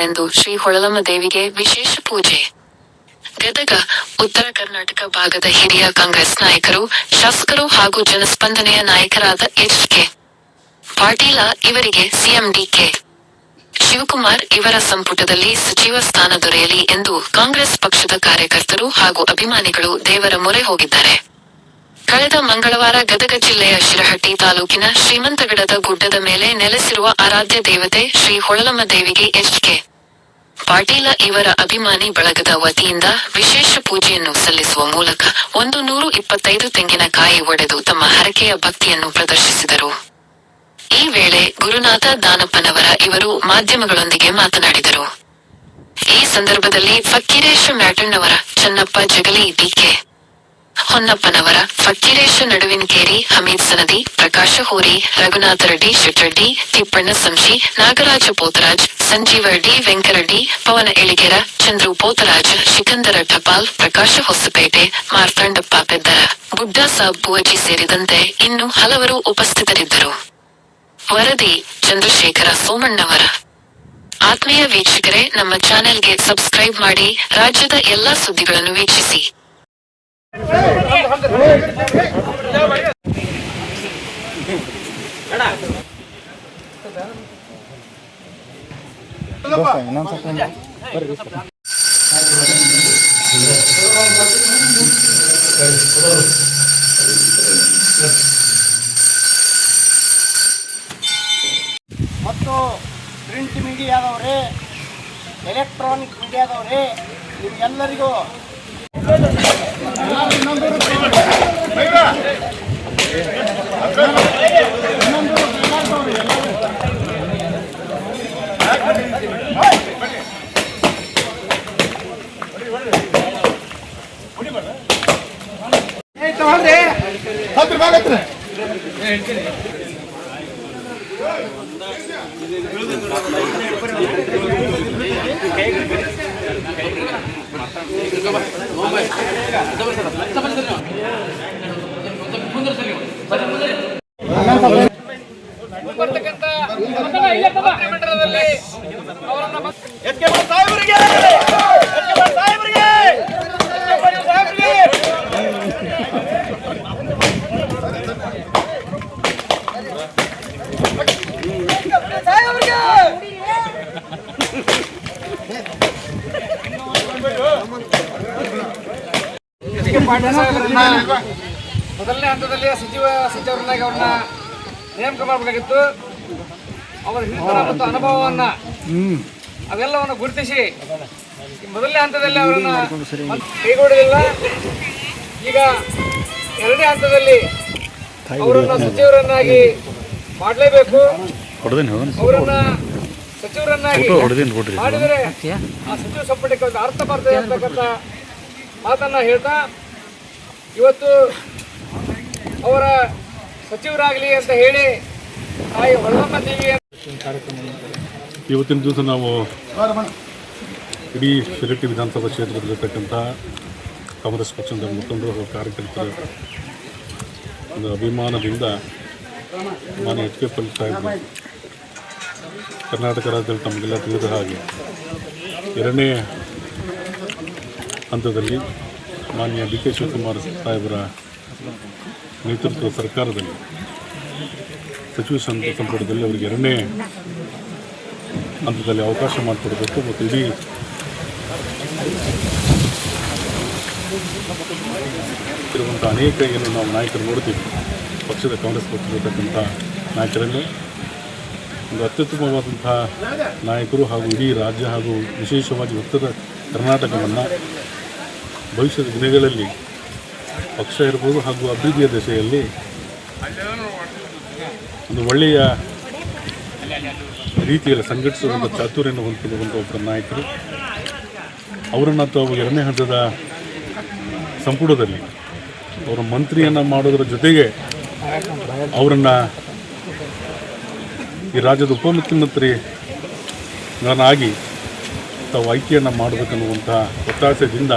ಎಂದು ಶ್ರೀ ಹೊಳಲಮ್ಮ ದೇವಿಗೆ ವಿಶೇಷ ಪೂಜೆ. ಗದಗ, ಉತ್ತರ ಕರ್ನಾಟಕ ಭಾಗದ ಹಿರಿಯ ಕಾಂಗ್ರೆಸ್ ನಾಯಕರು, ಶಾಸಕರು ಹಾಗೂ ಜನಸ್ಪಂದನೆಯ ನಾಯಕರಾದ ಎಚ್.ಕೆ. ಪಾಟೀಲ ಇವರಿಗೆ ಸಿಎಂ ಡಿ.ಕೆ. ಶಿವಕುಮಾರ್ ಇವರ ಸಂಪುಟದಲ್ಲಿ ಸಚಿವ ಸ್ಥಾನ ದೊರೆಯಲಿ ಎಂದು ಕಾಂಗ್ರೆಸ್ ಪಕ್ಷದ ಕಾರ್ಯಕರ್ತರು ಹಾಗೂ ಅಭಿಮಾನಿಗಳು ದೇವರ ಮೊರೆ ಹೋಗಿದ್ದಾರೆ. ಕಳೆದ ಮಂಗಳವಾರ ಗದಗ ಜಿಲ್ಲೆಯ ಶಿರಹಟ್ಟಿ ತಾಲೂಕಿನ ಶ್ರೀಮಂತಗಡದ ಗುಡ್ಡದ ಮೇಲೆ ನೆಲೆಸಿರುವ ಆರಾಧ್ಯ ದೇವತೆ ಶ್ರೀ ಹೊಳಲಮ್ಮ ದೇವಿಗೆ ಎಚ್.ಕೆ. ಪಾಟೀಲ ಇವರ ಅಭಿಮಾನಿ ಬಳಗದ ವತಿಯಿಂದ ವಿಶೇಷ ಪೂಜೆಯನ್ನು ಸಲ್ಲಿಸುವ ಮೂಲಕ 125 ತೆಂಗಿನಕಾಯಿ ಒಡೆದು ತಮ್ಮ ಹರಕೆಯ ಭಕ್ತಿಯನ್ನು ಪ್ರದರ್ಶಿಸಿದರು. ಈ ವೇಳೆ ಗುರುನಾಥ ದಾನಪ್ಪನವರ ಇವರು ಮಾಧ್ಯಮಗಳೊಂದಿಗೆ ಮಾತನಾಡಿದರು. ಈ ಸಂದರ್ಭದಲ್ಲಿ ಫಕ್ಕೀರೇಶ ಮ್ಯಾಟಣ್ಣವರ, ಚನ್ನಪ್ಪ ಜಗಲಿ, ಡಿ.ಕೆ. ಹೊನ್ನಪ್ಪನವರ, ಫಕ್ಕೀರೇಶ ನಡುವಿನಕೇರಿ, ಹಮೀದ್ ಸನದಿ, ಪ್ರಕಾಶ ಹೋರಿ, ರಘುನಾಥ ರೆಡ್ಡಿ ಶೆಟ್ಟರೆಡ್ಡಿ, ತಿಪ್ಪಣ್ಣ ಸಂಶಿ, ನಾಗರಾಜ ಪೋತರಾಜ್, ಸಂಜೀವ ಡಿ ವೆಂಕರಡ್ಡಿ, ಪವನ ಎಳಿಗೆರ, ಚಂದ್ರು ಪೋತರಾಜ್, ಶಿಖಂದರ ಠಪಾಲ್, ಪ್ರಕಾಶ ಹೊಸಪೇಟೆ, ಮಾರ್ತಾಂಡಪ್ಪ ಪೆದ್ದರ, ಬುಡ್ಡಾ ಸಾಬ್ ಬುವಜಿ ಸೇರಿದಂತೆ ಇನ್ನು ಹಲವರು ಉಪಸ್ಥಿತರಿದ್ದರು. ವರದಿ ಚಂದ್ರಶೇಖರ ಸೋಮಣ್ಣವರ. ಆತ್ಮೀಯ ವೀಕ್ಷಕರೇ, ನಮ್ಮ ಚಾನೆಲ್ಗೆ ಸಬ್ಸ್ಕ್ರೈಬ್ ಮಾಡಿ, ರಾಜ್ಯದ ಎಲ್ಲಾ ಸುದ್ದಿಗಳನ್ನು ವೀಕ್ಷಿಸಿ. ಮತ್ತು ಪ್ರಿಂಟ್ ಮೀಡಿಯಾದವರೇ, ಎಲೆಕ್ಟ್ರಾನಿಕ್ ಮೀಡಿಯಾದವರೇ, ನಿಮಗೆಲ್ಲರಿಗೂ ಮೊದಲನೇ ಹಂತದಲ್ಲಿ ಸಚಿವರನ್ನಾಗಿ ಅವ್ರನ್ನ ನೇಮಕ ಮಾಡಬೇಕಾಗಿತ್ತು. ಅವರ ಹಿರಿತನ ಮತ್ತು ಅನುಭವವನ್ನ ಅವೆಲ್ಲವನ್ನು ಗುರುತಿಸಿ ಮೊದಲನೇ ಹಂತದಲ್ಲಿ ಅವರನ್ನ ಕೈಗೊಳ್ಳಲಿಲ್ಲ. ಈಗ ಎರಡನೇ ಹಂತದಲ್ಲಿ ಅವರನ್ನ ಸಚಿವರನ್ನಾಗಿ ಮಾಡಲೇಬೇಕು. ಅವರನ್ನ ಸಚಿವರನ್ನಾಗಿ ಮಾಡಿದರೆ ಆ ಸಚಿವ ಸಂಪುಟಕ್ಕೆ ಒಂದು ಅರ್ಥ ಬರ್ತದೆ ಅಂತಕ್ಕಂಥ ಮಾತನ್ನ ಹೇಳ್ತಾ ಇವತ್ತು ಅವರ ಸಚಿವರಾಗಲಿ ಅಂತ ಹೇಳಿ ತಾಯಿ ಹೊಳಲಮ್ಮ ದೇವಿ ಇವತ್ತಿನ ದಿವಸ ನಾವು ಇಡೀ ಶಿರಹಟ್ಟಿ ವಿಧಾನಸಭಾ ಕ್ಷೇತ್ರದಲ್ಲಿರ್ತಕ್ಕಂಥ ಕಾಂಗ್ರೆಸ್ ಪಕ್ಷದ ಮುಖಂಡರು ಹಾಗೂ ಕಾರ್ಯಕರ್ತರ ಒಂದು ಅಭಿಮಾನದಿಂದ ಮಾನ್ಯ ಎಚ್.ಕೆ. ಪಾಟೀಲ್ ಸಾಹೇಬರು ಕರ್ನಾಟಕ ರಾಜ್ಯದಲ್ಲಿ ತಮಗೆಲ್ಲ ತಿಳಿದ ಹಾಗೆ ಎರಡನೇ ಹಂತದಲ್ಲಿ ಮಾನ್ಯ ಡಿ.ಕೆ. ಶಿವಕುಮಾರ್ ಸಾಹೇಬರ ನೇತೃತ್ವದ ಸರ್ಕಾರದಲ್ಲಿ ಸಚಿವ ಸಂಪುಟದಲ್ಲಿ ಅವರಿಗೆ ಎರಡನೇ ಹಂತದಲ್ಲಿ ಅವಕಾಶ ಮಾಡಿಕೊಡಬೇಕು ಮತ್ತು ಇಡೀ ಇರುವಂಥ ಅನೇಕ ಏನು ನಾವು ನಾಯಕರು ನೋಡ್ತೀವಿ, ಪಕ್ಷದ ಕಾಂಗ್ರೆಸ್ ಪಕ್ಷದಲ್ಲಿರ್ತಕ್ಕಂಥ ನಾಯಕರಲ್ಲಿ ಒಂದು ಅತ್ಯುತ್ತಮವಾದಂಥ ನಾಯಕರು ಹಾಗೂ ಇಡೀ ರಾಜ್ಯ ಹಾಗೂ ವಿಶೇಷವಾಗಿ ಉತ್ತರ ಕರ್ನಾಟಕವನ್ನು ಭವಿಷ್ಯದ ದಿನಗಳಲ್ಲಿ ಪಕ್ಷ ಇರ್ಬೋದು ಹಾಗೂ ಅಭಿವೃದ್ಧಿಯ ದಿಶೆಯಲ್ಲಿ ಒಂದು ಒಳ್ಳೆಯ ರೀತಿಯಲ್ಲಿ ಸಂಘಟಿಸುವಂಥ ಚಾತುರ್ಯವನ್ನು ಹೊಂದಿರುವಂಥ ಒಬ್ಬರ ನಾಯಕರು. ಅವರನ್ನು ತಾವು ಎರಡನೇ ಹಂತದ ಸಂಪುಟದಲ್ಲಿ ಅವರ ಮಂತ್ರಿಯನ್ನು ಮಾಡೋದರ ಜೊತೆಗೆ ಅವರನ್ನು ಈ ರಾಜ್ಯದ ಉಪಮುಖ್ಯಮಂತ್ರಿಗಳನ್ನಾಗಿ ತಾವು ಆಯ್ಕೆಯನ್ನು ಮಾಡಬೇಕನ್ನುವಂಥ ಒತ್ತಾಸೆಯಿಂದ